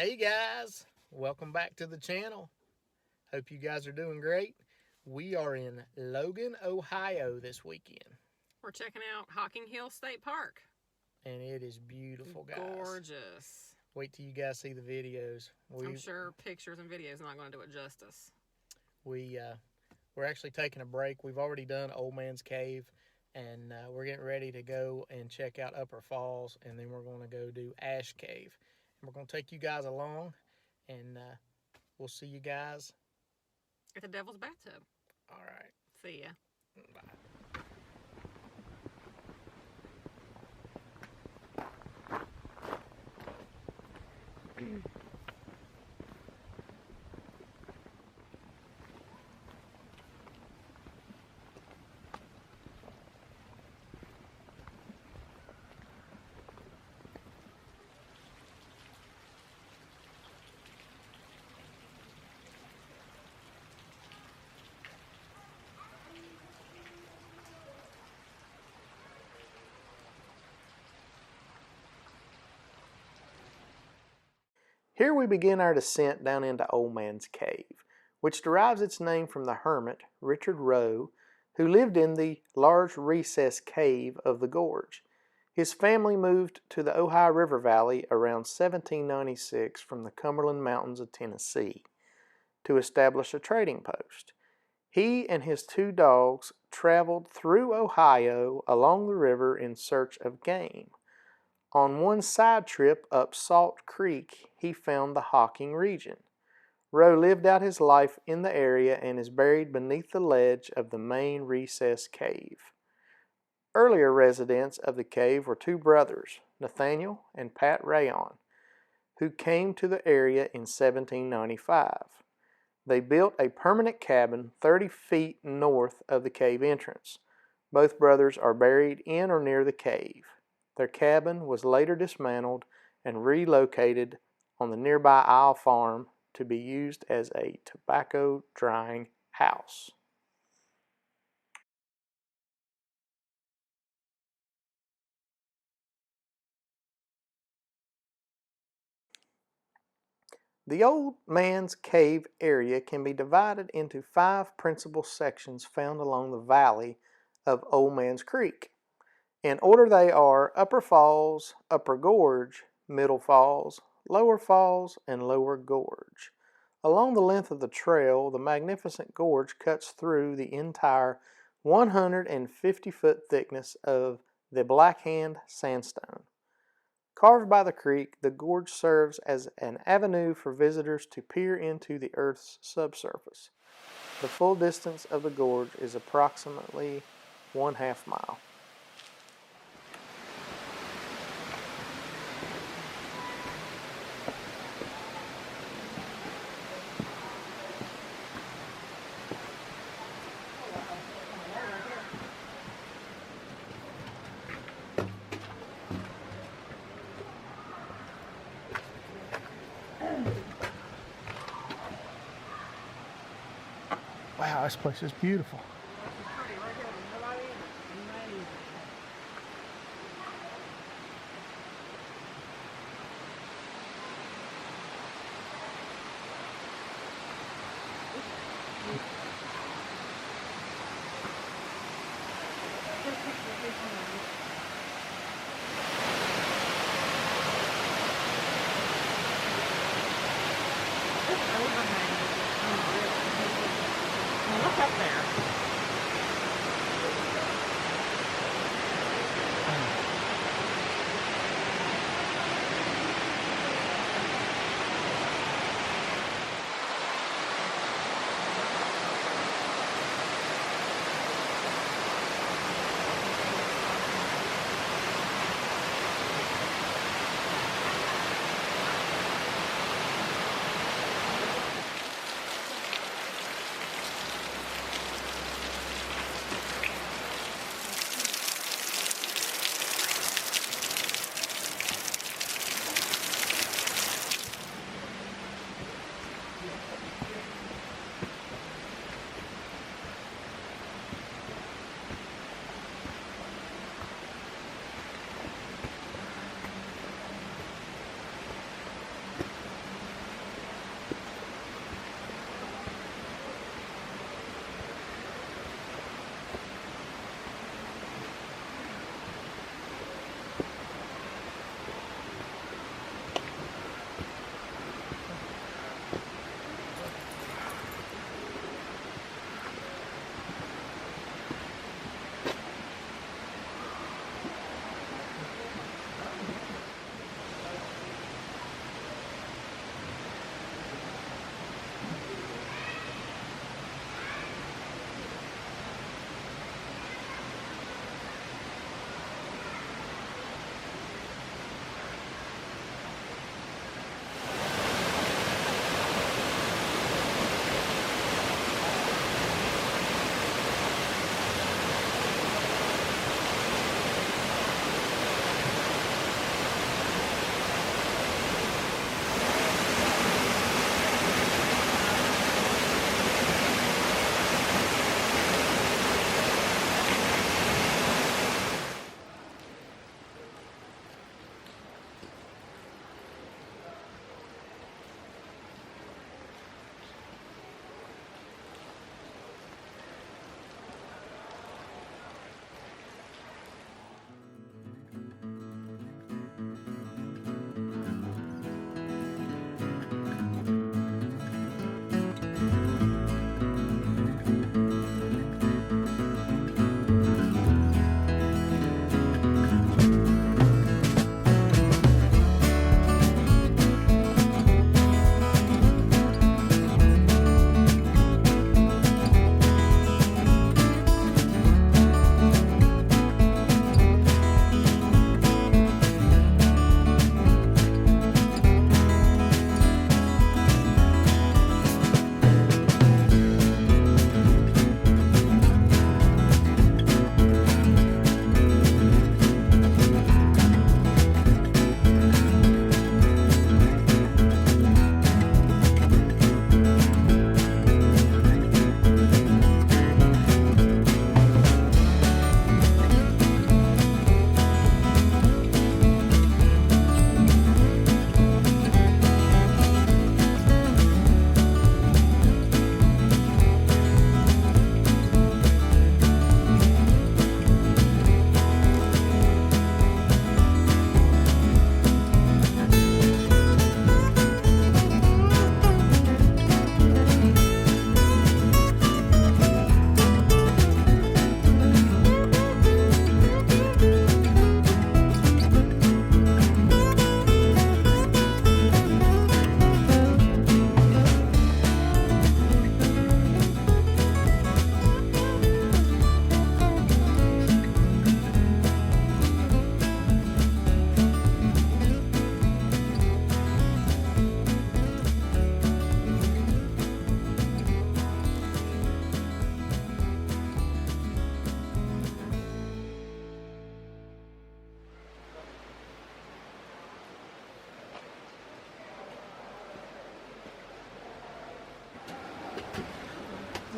Hey guys, welcome back to the channel. Hope you guys are doing great. We are in Logan, Ohio this weekend. We're checking out Hocking State Park. And it is beautiful, guys. Gorgeous. Wait till you guys see the videos. I'm sure pictures and videos are not going to do it justice. We're actually taking a break. We've already done Old Man's Cave, and we're getting ready to go and check out Upper Falls, and then we're going to go do Ash Cave. And we're going to take you guys along, and we'll see you guys at the Devil's Bathtub. All right. See ya. Bye. Here we begin our descent down into Old Man's Cave, which derives its name from the hermit, Richard Roe, who lived in the large recessed cave of the gorge. His family moved to the Ohio River Valley around 1796 from the Cumberland Mountains of Tennessee to establish a trading post. He and his two dogs traveled through Ohio along the river in search of game. On one side trip up Salt Creek, he found the Hocking region. Roe lived out his life in the area and is buried beneath the ledge of the main recessed cave. Earlier residents of the cave were two brothers, Nathaniel and Pat Rayon, who came to the area in 1795. They built a permanent cabin 30 feet north of the cave entrance. Both brothers are buried in or near the cave. Their cabin was later dismantled and relocated on the nearby Isle Farm to be used as a tobacco drying house. The Old Man's Cave area can be divided into 5 principal sections found along the valley of Old Man's Creek. In order they are Upper Falls, Upper Gorge, Middle Falls, Lower Falls, and Lower Gorge. Along the length of the trail, the magnificent gorge cuts through the entire 150-foot thickness of the Blackhand sandstone. Carved by the creek, the gorge serves as an avenue for visitors to peer into the Earth's subsurface. The full distance of the gorge is approximately 1/2 mile. Wow, this place is beautiful. Look up there.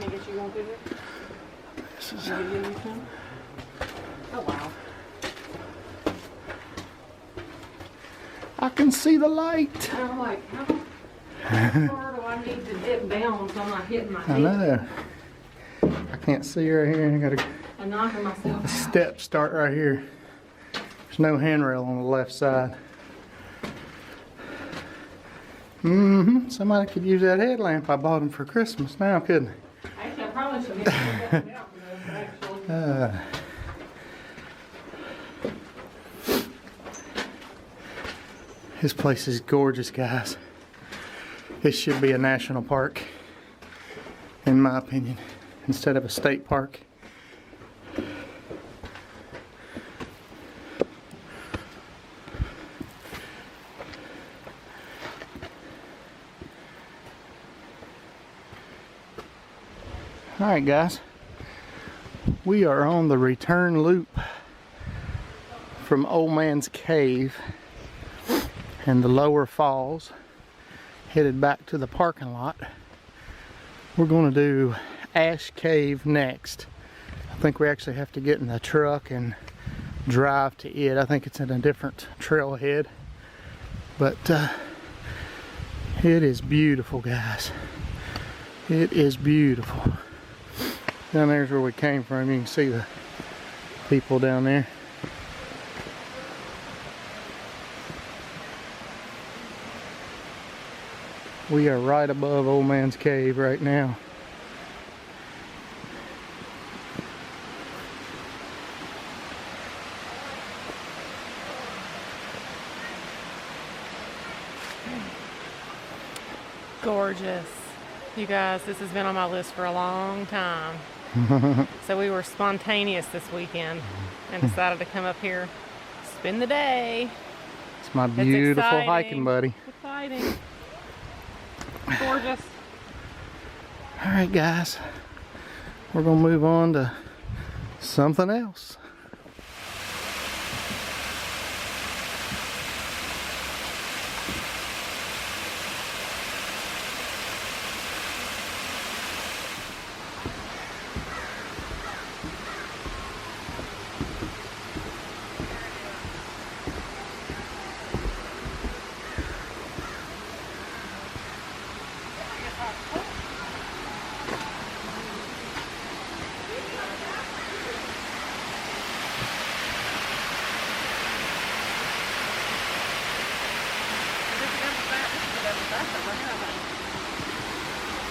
Can I get you one visit? This is. Can I give you some? Oh wow. I can see the light. I'm like, how far do I need to dip down so I'm not hitting my I head? know. I can't see right here. I gotta. I'm knocking myself out. Steps start right here. There's no handrail on the left side. Somebody could use that headlamp I bought him for Christmas now, couldn't they? Actually, I probably should have put that out for those, actually. This place is gorgeous, guys. This should be a national park, in my opinion, instead of a state park. Alright guys, we are on the return loop from Old Man's Cave and the lower falls, headed back to the parking lot. We're going to do Ash Cave next. I think we actually have to get in the truck and drive to it. I think it's in a different trailhead, but it is beautiful, guys. It is beautiful. Down there's where we came from. You can see the people down there. We are right above Old Man's Cave right now. Gorgeous. You guys, this has been on my list for a long time. So we were spontaneous this weekend and decided to come up here, spend the day. It's my beautiful exciting. hiking buddy. Exciting. Gorgeous. Alright guys, we're gonna move on to something else.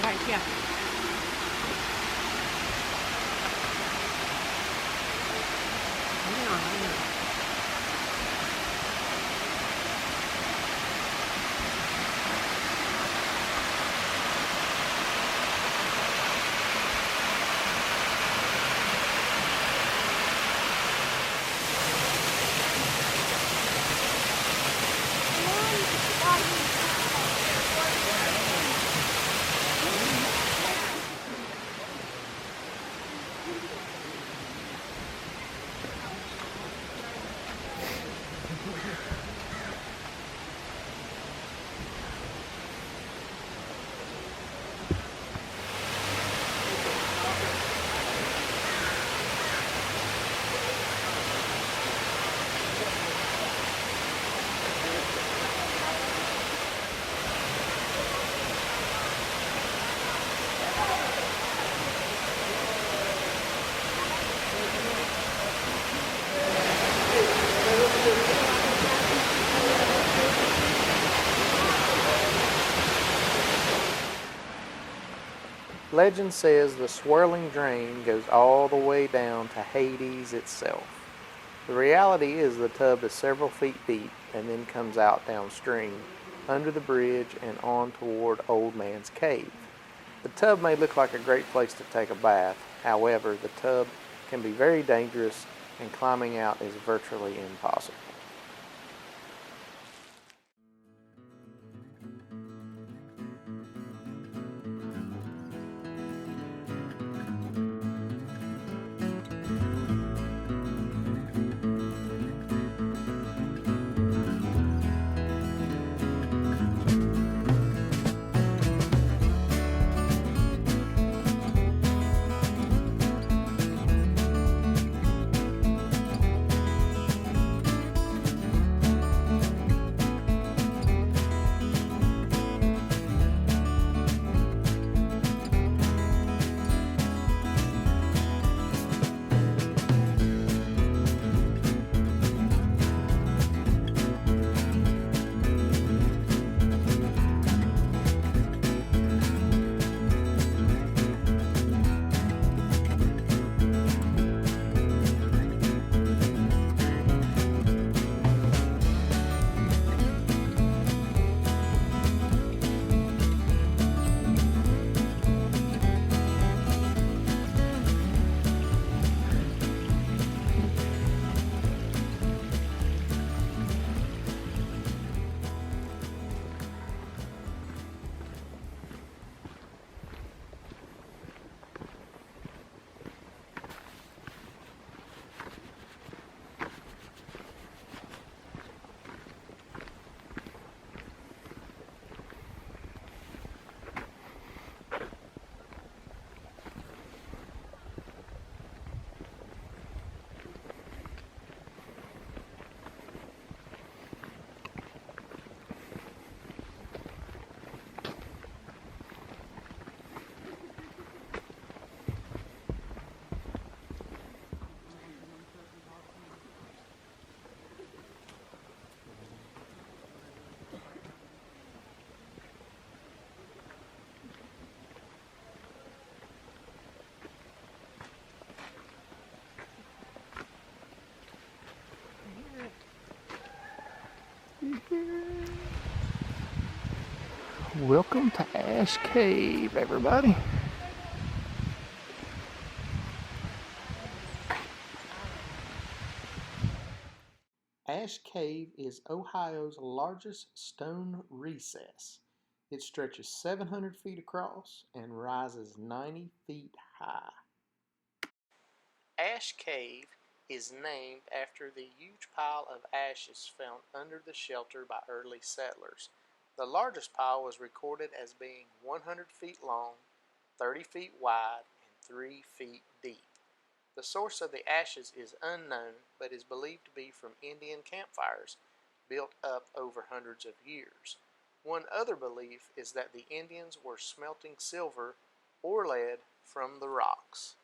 Right, yeah. Hang on. Legend says the swirling drain goes all the way down to Hades itself. The reality is the tub is several feet deep and then comes out downstream, under the bridge and on toward Old Man's Cave. The tub may look like a great place to take a bath. However, the tub can be very dangerous and climbing out is virtually impossible. Welcome to Ash Cave, everybody. Ash Cave is Ohio's largest stone recess. It stretches 700 feet across and rises 90 feet high. Ash Cave is named after the huge pile of ashes found under the shelter by early settlers. The largest pile was recorded as being 100 feet long, 30 feet wide, and 3 feet deep. The source of the ashes is unknown, but is believed to be from Indian campfires built up over hundreds of years. One other belief is that the Indians were smelting silver or lead from the rocks.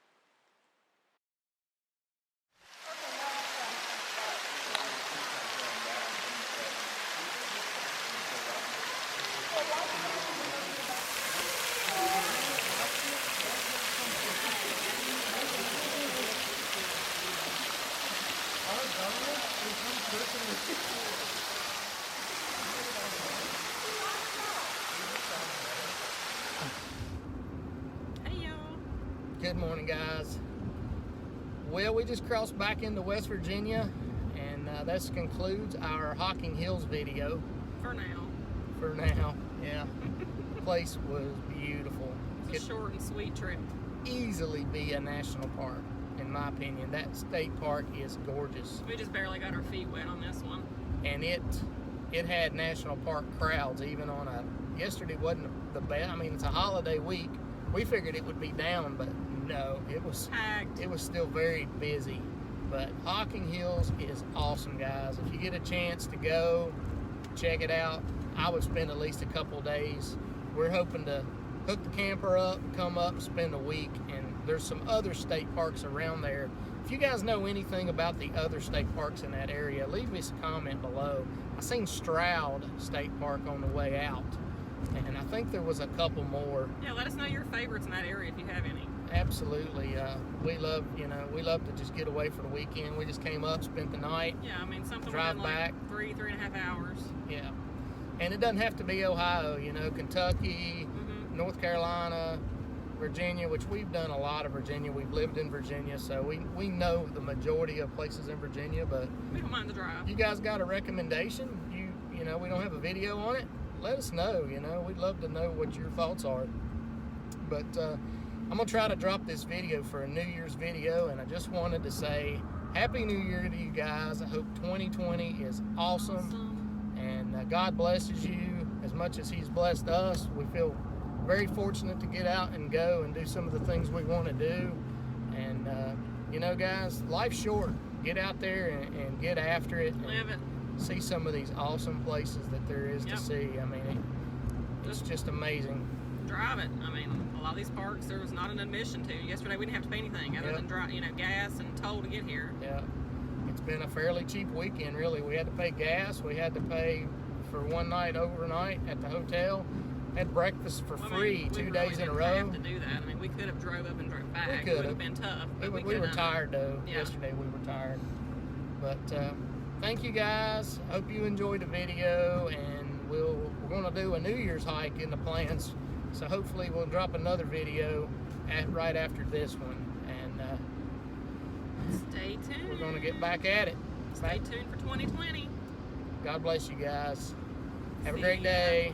Hey y'all. Good morning, guys. Well, we just crossed back into West Virginia, and this concludes our Hocking Hills video. For now. For now, yeah. The place was beautiful. It's a short and sweet trip. Easily be a national park, in my opinion. That state park is gorgeous. We just barely got our feet wet on this one. And it had national park crowds even on yesterday wasn't the best. I mean, it's a holiday week. We figured it would be down, but no, it was Packed. It was still very busy. But Hocking Hills is awesome, guys. If you get a chance to go, check it out. I would spend at least a couple days. We're hoping to hook the camper up, come up, spend a week, and there's some other state parks around there. If you guys know anything about the other state parks in that area, leave me a comment below. I seen Stroud State Park on the way out, and I think there was a couple more. Yeah, let us know your favorites in that area if you have any. Absolutely. We love to just get away for the weekend. We just came up, spent the night. Yeah, I mean something Drive within like back. 3.5 hours. Yeah. And it doesn't have to be Ohio, Kentucky, North Carolina, Virginia, which we've done a lot of Virginia. We've lived in Virginia, so we know the majority of places in Virginia, but We don't mind the drive. you guys got a recommendation? We don't have a video on it? Let us know, We'd love to know what your thoughts are. But I'm going to try to drop this video for a New Year's video, and I just wanted to say Happy New Year to you guys. I hope 2020 is awesome, and God blesses you as much as He's blessed us. We feel very fortunate to get out and go and do some of the things we want to do. And, guys, life's short. Get out there and get after it. Live it. See some of these awesome places that there is to see. I mean, it's just amazing. Drive it. I mean, a lot of these parks there was not an admission to. Yesterday we didn't have to pay anything other than gas and toll to get here. Yeah, it's been a fairly cheap weekend, really. We had to pay gas. We had to pay for one night overnight at the hotel. Had breakfast for free 2 days in a row. We really didn't have to do that. I mean, we could have drove up and drove back. We It would have been tough. But we were tired though. Yeah. Yesterday we were tired. But thank you guys. Hope you enjoyed the video, and we're going to do a New Year's hike in the plans. So hopefully we'll drop another video right after this one, and Stay tuned. we're going to get back at it. Stay tuned for 2020. God bless you guys. Have a See great ya. day.